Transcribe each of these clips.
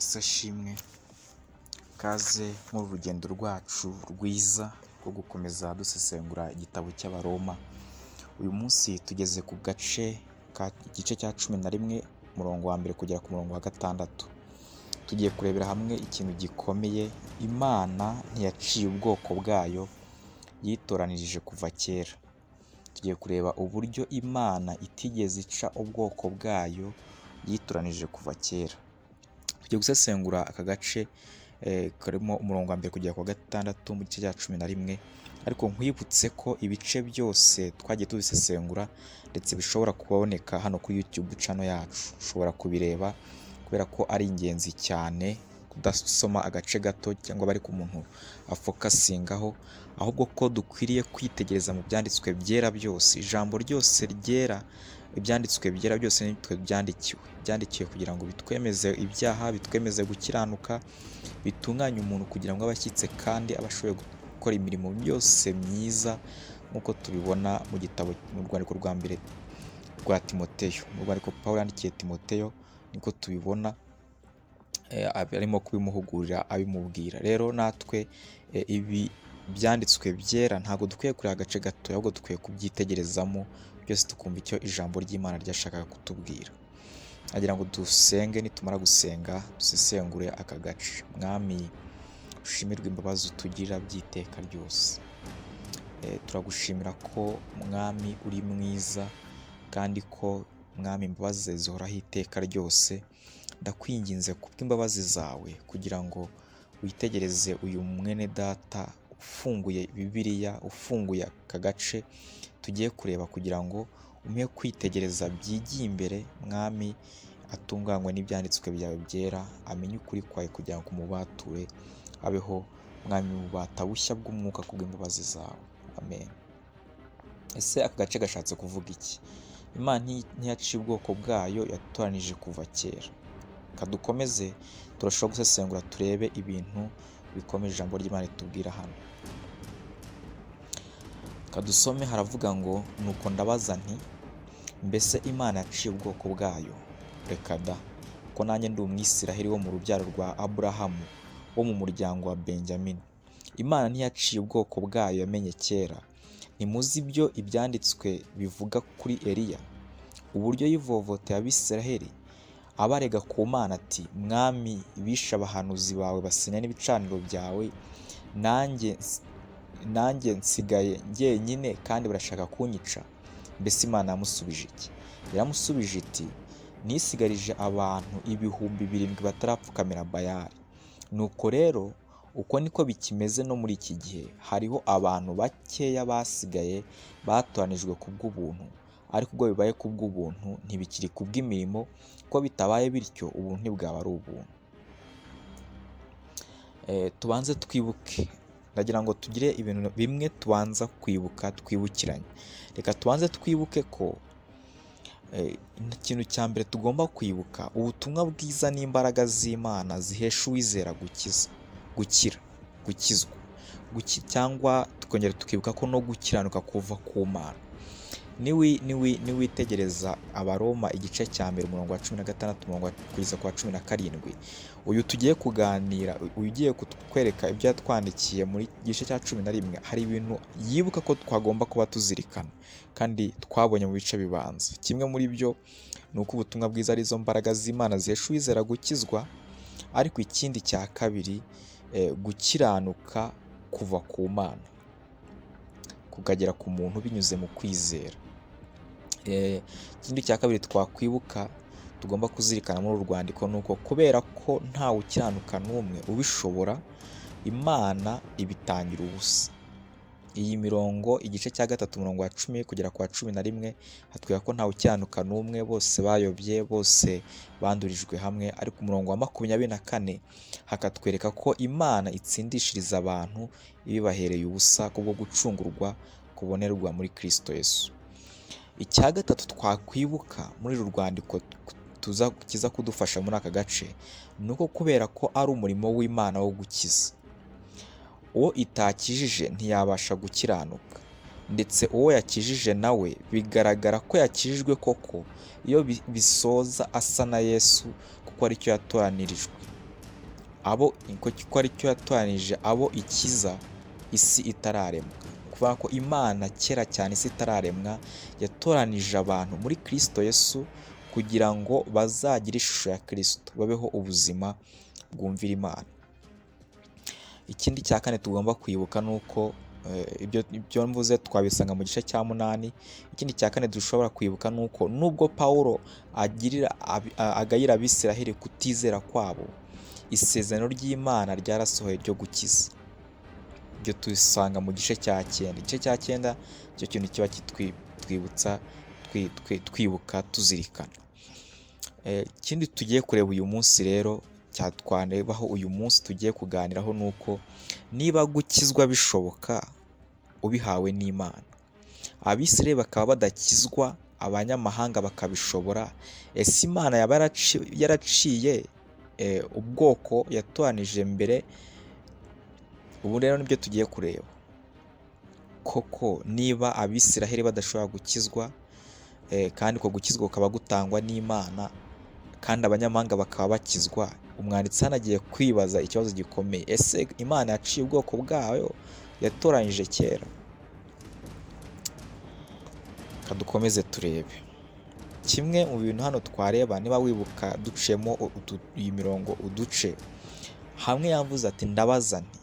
Yesu ashimwe, kaze muri uru rugendo rwacu rwiza rwo gukomeza dusesengura igitabo cy'Abaroma. Uyu munsi tugeze ku igice cya 11 umurongo wa mbere kugera ku murongo wa 6. Tugiye kurebera hamwe ikintu gikomeye. Imana ntiyaciye ubwoko bwayo, yitoranirije kuva kera. Tugiye kureba uburyo Imana itigeze ica ubwoko bwayo, yitoranije kuva kera. Tugiye gusesengura aka gace karimo umurongo wa mbere kugera ku wa 6 mu gice cya 11, ariko nkwibutse ko ibice byose twagiye tubisesengura ndetse bishobora kuboneka hano kuri YouTube channel yacu. Ushobora kubireba kubera ko ari ingenzi cyane kudasoma agace gato cyangwa bari ku muntu afokasingaho, ahubwo ko dukwiriye kwitegereza mu byanditswe byera byose. Ijambo ryose ryera, ibyanditswe byera byose nitwe byandikiwe kugira ngo bitwemeze ibyaha, bitwemeze gukiranuka, bitunganye umuntu kugira ngo abashyitse kandi abashoboye gukora imirimo yose myiza, nk'uko tubibona mu gitabo mu rwandiko rwa mbere rwa Timoteyo. Mu rwandiko Pawulo yandikiye Timoteyo niko tubibona, arimo kubimuhugurira abimubwira. Rero natwe ibi byanditswe byera ntabwo dukwiye kureba agace gato, ahubwo dukwiye kubyitegerezamo byose tukumva icyo ijambo ry'Imana ryashakaga kutubwira. Agira ngo dusenge, nitumara gusenga dusesengure aka gace. Mwami, ushimirwe imbabazi utugirira by'iteka ryose. Turagushimira ko Mwami uri mwiza kandi ko Mwami imbabazi zawe zihoraho iteka ryose. Ndakwinginze kubw'imbabazi zawe kugira ngo witegereze uyu mwene data ufunguye Bibiliya, ufunguye aka gace tugiye kureba, kugira ngo umpe kwitegereza byigiye imbere. Mwami, atunganywe n'ibyanditswe byawe byera, amenye ukuri kwawe kugira ngo umubature abeho Mwami mu bubata bushya bw'umwuka kubw'imbabazi zawe. Amen. Ese aka gace gashatse kuvuga iki? Imana ntiyaciye ubwoko bwayo, yatoranije kuva kera. Kadukomeze turashobora gusesengura turebe ibintu bikomeje ijambo ry'Imana ritubwira hano. Kadusome, haravuga ngo nuko ndabaza nti, mbese Imana yaciye ubwoko bwayo? Reka da, ko nanjye ndi Umwisiraheli wo mu rubyaro rwa Aburahamu, wo mu muryango wa Benjamini. Imana ntiyaciye ubwoko bwayo yamenye kera. Ntimuzi ibyo ibyanditswe bivuga kuri Eliya, uburyo yivovoteye Abisiraheli abarega ku Mana ati, Mwami, bishe abahanuzi bawe basenya n'ibicaniro byawe, nanjye nsigaye njyenyine kandi barashaka kunyica. Mbese Imana yamusubije iki? Yaramusubije iti, nisigarije abantu 7,000 batarapfukamira Bayali. Nuko rero uko niko bikimeze no muri iki gihe. Hariho abantu bakeya basigaye batoranijwe kubw'ubuntu, ariko ubwo bibaye kubw'ubuntu ntibikiri kubw'imirimo, ko bitabaye bityo ubuntu ntibwaba ari ubuntu. Tubanze twibuke. Ndagira ngo tugire ibintu bimwe tubanza kwibuka, twibukiranye. Reka tubanze twibuke ko ikintu cya mbere tugomba kwibuka, ubutumwa bwiza n'imbaraga z'Imana zihesha uwizera gukizwa, cyangwa tukongera tukibuka ko no gukiranuka kuva ku Mana. Niwitegereza Abaroma igice cya mbere umurongo wa 16 umurongo kugeza ku wa 17, uyu tugiye kuganira, ugiye kutwereka ibyo yatwandikiye muri gice cya 11. Hari ibintu yibuka ko twagomba kuba tuzirikana kandi twabonye mu bice bibanza. Kimwe muri byo ni uko ubutumwa bwiza ari zo mbaraga z'Imana zihesha uwizera gukizwa, ariko ikindi cya kabiri, gukiranuka kuva ku Mana kukagera ku muntu binyuze mu kwizera. Ikindi cya kabiri twakwibuka, tugomba kuzirikana muri uru rwandiko, ni uko kubera ko ntawe ukiranuka n'umwe ubishobora, Imana ibitangira ubusa. Iyi mirongo, igice cya 3 umurongo wa 10 kugera ku wa 11, hatwereka ko ntawe ukiranuka n'umwe, bose bayobye, bose bandurijwe hamwe. Ariko umurongo wa 24 hakatwereka ko Imana itsindishiriza abantu ibibahereye ubusa kubwo gucungurwa kubonerwa muri Kristo Yesu. Icya gatatu twakwibuka muri uru rwandiko kiza kudufasha muri aka gace, ni uko kubera ko ari umurimo w'Imana wo gukiza, uwo itakijije ntiyabasha gukiranuka, ndetse uwo yakijije nawe bigaragara ko yakijijwe koko iyo bisoza asa na Yesu, kuko aricyo yatoranirijwe. abo ko ari cyo yatoranije abo ikiza isi itararemwa. Kuvuga ko Imana kera cyane isi itararemwa yatoranije abantu muri Kristo Yesu kugira ngo bazagire ishusho ya Kristo, babeho ubuzima bwumvira Imana. Ikindi cya kane tugomba kwibuka ni uko ibyo mvuze twabisanga mu gice cya 8. Ikindi cya kane dushobora kwibuka ni uko nubwo Pawulo agayira Abisiraheli kutizera kwabo, isezerano ry'Imana ryarasohoye ryo gukiza. Ibyo tubisanga mu gice cya 9. Igice cya 9 icyo kintu kiba kitwibutsa twibuka tuzirikana. Ikindi tugiye kureba uyu munsi rero, cyatwanebaho uyu munsi tugiye kuganiraho, ni uko niba gukizwa bishoboka ubihawe n'Imana, Abisirayeli bakaba badakizwa, abanyamahanga bakabishobora, ese Imana yaba yaraciye ubwoko yatoranije mbere? Ubu rero nibyo tugiye kureba, koko niba Abisirayeli badashobora gukizwa, kandi uko gukizwa kukaba gutangwa n'Imana, kandi abanyamahanga bakaba bakizwa, umwanditsi hano agiye kwibaza ikibazo gikomeye: ese Imana yaciye ubwoko bwayo yatoranyije kera? Dukomeze turebe. Kimwe mu bintu hano twareba, niba wibuka ducemo iyi mirongo uduce hamwe, yavuze ati ndabaza nti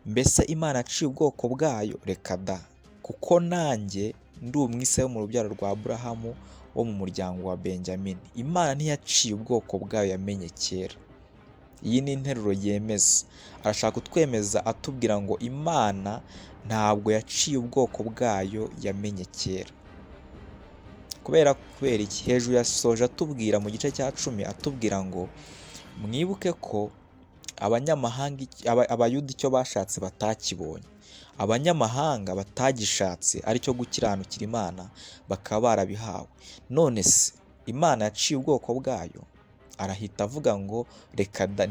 mbese Imana yaciye ubwoko bwayo? Reka da, kuko nanjye ndi umwise wo mu rubyaro rwa Aburahamu wo mu muryango wa Benjamini. Imana ntiyaciye ubwoko bwayo yamenye kera. Iyi ni interuro yemeza. Arashaka kutwemeza atubwira ngo Imana ntabwo yaciye ubwoko bwayo yamenye kera. Kubera iki? Hejuru yasoje atubwira mu gice cya 10 atubwira ngo mwibuke ko abanyamahanga abayuda icyo bashatse batakibonye, abanyamahanga batagishatse aricyo gukiranukira Imana bakaba barabihawe. None se Imana yaciye ubwoko bwayo? Arahita avuga ngo reka da,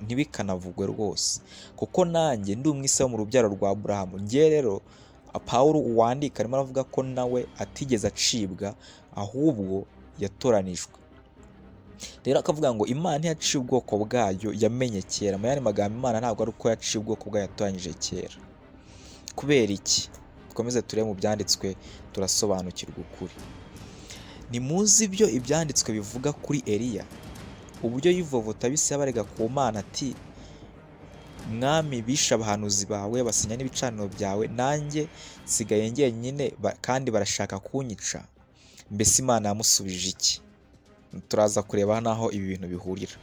ntibikanavugwe rwose, kuko nanjye ndi umwise wo mu rubyaro rwa Aburahamu. Ngiye rero Pawulo uwandika arimo aravuga ko nawe atigeze acibwa, ahubwo yatoranijwe. Rero akavuga ngo Imana ntiyaciye ubwoko bwayo yamenye kera. Mu yandi magambo, Imana ntabwo ari uko yaciye ubwoko bwayo yatoranyije kera. Kubera iki? Dukomeze turebe mu byanditswe turasobanukirwa ukuri. Nimuzi ibyo ibyanditswe bivuga kuri Eliya, uburyo yivovota bise abarega ku Mana ati: Mwami, bishe abahanuzi bawe, basinya n'ibicaniro byawe, nanjye nsigaye njyenyine kandi barashaka kunyica. Mbese Imana yamusubije iki? Turaza kureba naho ibi bintu bihurira.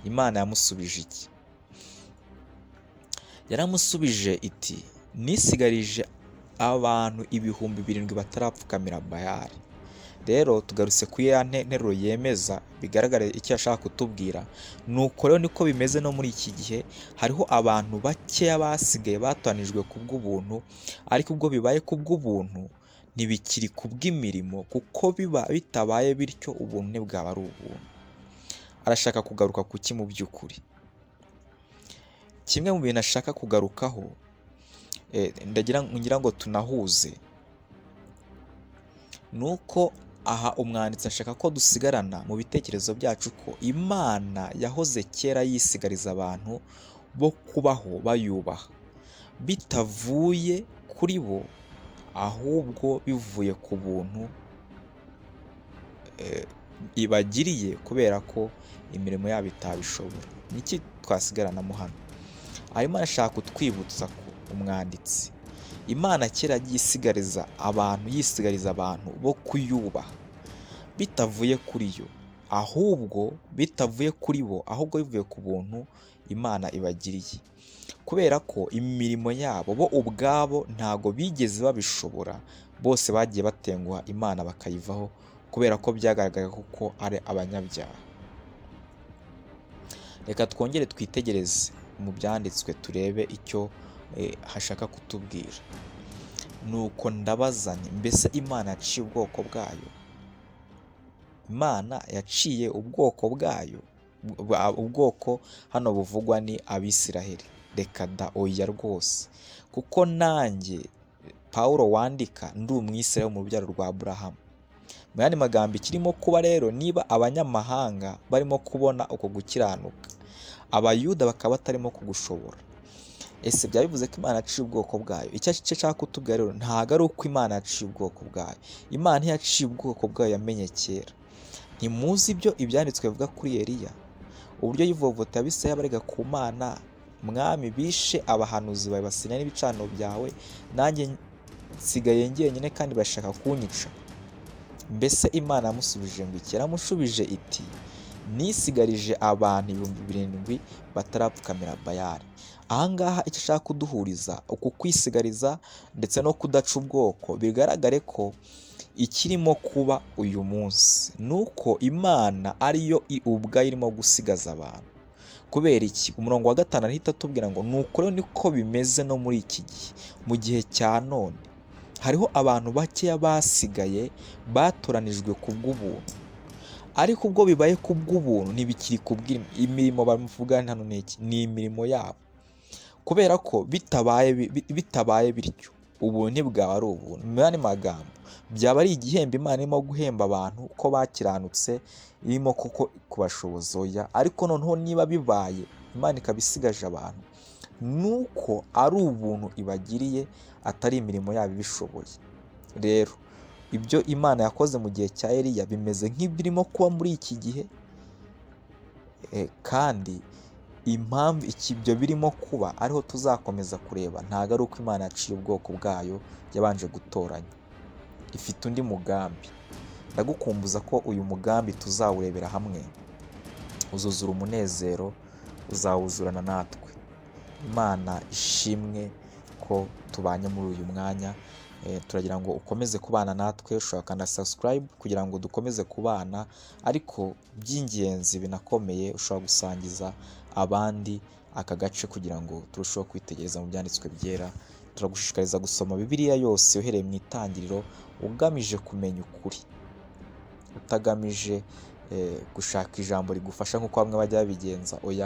Imana yamusubije iki? Yaramusubije iti: nisigarije abantu 7,000 batarapfukamira Bayali. Rero tugarutse ku ya nteruro yemeza, bigaragara icyo yashaka kutubwira. Nuko rero niko bimeze no muri iki gihe, hariho abantu bakeya basigaye batoranijwe kubw'ubuntu, ariko ubwo bibaye kubw'ubuntu ntibikiri kubw'imirimo, kuko biba bitabaye bityo ubuntu ntibwaba ari ubuntu. Arashaka kugaruka ku ki mu by'ukuri? Kimwe mu bintu ashaka kugarukaho, ngira ngo tunahuze, nuko aha umwanditsi ashaka ko dusigarana mu bitekerezo byacu ko Imana yahoze kera yisigariza abantu bo kubaho bayubaha, bitavuye kuri bo, ahubwo bivuye ku buntu ibagiriye kubera ko imirimo yabo itabishobora. Niki twasigaranamo hano? Arimo arashaka kutwibutsa ko umwanditsi, Imana kera yisigariza abantu bo kuyubaha, bitavuye kuri yo, ahubwo bitavuye kuri bo, ahubwo bivuye ku buntu Imana ibagiriye, kubera ko imirimo yabo bo ubwabo ntago bigeze babishobora. Bose bagiye batenguha Imana bakayivaho, kubera ko byagaragara ko ari abanyabyaha. Reka twongere twitegereze mu byanditswe turebe icyo hashaka kutubwira. Nuko ndabaza nti mbese Imana yaciye ubwoko bwayo? Imana yaciye ubwoko bwayo? Ubwoko hano buvugwa ni Abisiraheli. Reka da, oya rwose, kuko nanjye Pawulo wandika ndi umwisirayeli wo mu rubyaro rwa Aburahamu. Mu yandi magambo, ikirimo kuba rero, niba abanyamahanga barimo kubona uko gukiranuka, abayuda bakaba batarimo kugushobora. Ese byaba bivuze ko Imana yaciye ubwoko bwayo? Icyo nshaka kutubwira rero ntabwo ari uko Imana yaciye ubwoko bwayo. Imana ntiyaciye ubwoko bwayo, yamenye kera. Ntimuzi ibyo ibyanditswe bivuga kuri Eliya, uburyo yivovota Abisirayeli barega ku Mana, mwami bishe abahanuzi bawe basinya n'ibicaniro byawe, nanjye nsigaye njyenyine kandi bashaka kunyica. Mbese Imana yamusubije ngo iki? Yaramushubije iti nisigarije abantu 7,000 batarapfukamira Bayali. Ahangaha icyo ashaka kuduhuriza, uku kwisigariza ndetse no kudaca ubwoko, bigaragare ko ikirimo kuba uyu munsi nuko Imana ariyo ubwayo irimo gusigaza abantu. Kubera iki? Umurongo wa 5 arahita atubwira ngo nuko rero niko bimeze no muri iki gihe, mu gihe cya none hariho abantu bakeya basigaye batoranijwe ku bw'ubuntu, ariko ubwo bibaye ku bw'ubuntu ntibikiri ku bw'imirimo. Bamuvuga hano ni imirimo yabo, kubera ko bitabaye bityo ubuntu ntibwaba ari ubuntu. Mu yandi magambo, byaba ari igihembo Imana irimo guhemba abantu ko bakiranutse, irimo koko kubashoboza. Oya, ariko noneho niba bibaye Imana ikaba isigaje abantu, nuko ari ubuntu ibagiriye, atari imirimo yabo ibishoboye. Rero ibyo Imana yakoze mu gihe cya Eliya bimeze nk'ibirimo kuba muri iki gihe, kandi impamvu ibyo birimo kuba ariho tuzakomeza kureba, ntabwo ari uko Imana yaciye ubwoko bwayo yabanje gutoranya. Ifite undi mugambi. Ndagukumbuza ko uyu mugambi tuzawurebera hamwe, uzuzura umunezero, uzawuzurana natwe. Imana ishimwe ko tubanye muri uyu mwanya. Turagira ngo ukomeze kubana natwe, ushobora gukanda subscribe kugira ngo dukomeze kubana, ariko by'ingenzi binakomeye ushobora gusangiza abandi aka gace kugira ngo turusheho kwitegereza mu byanditswe byera. Turagushishikariza gusoma Bibiliya yose uhereye mu itangiriro, ugamije kumenya ukuri, utagamije gushaka ijambo rigufasha nk'uko bamwe bajya babigenza. Oya,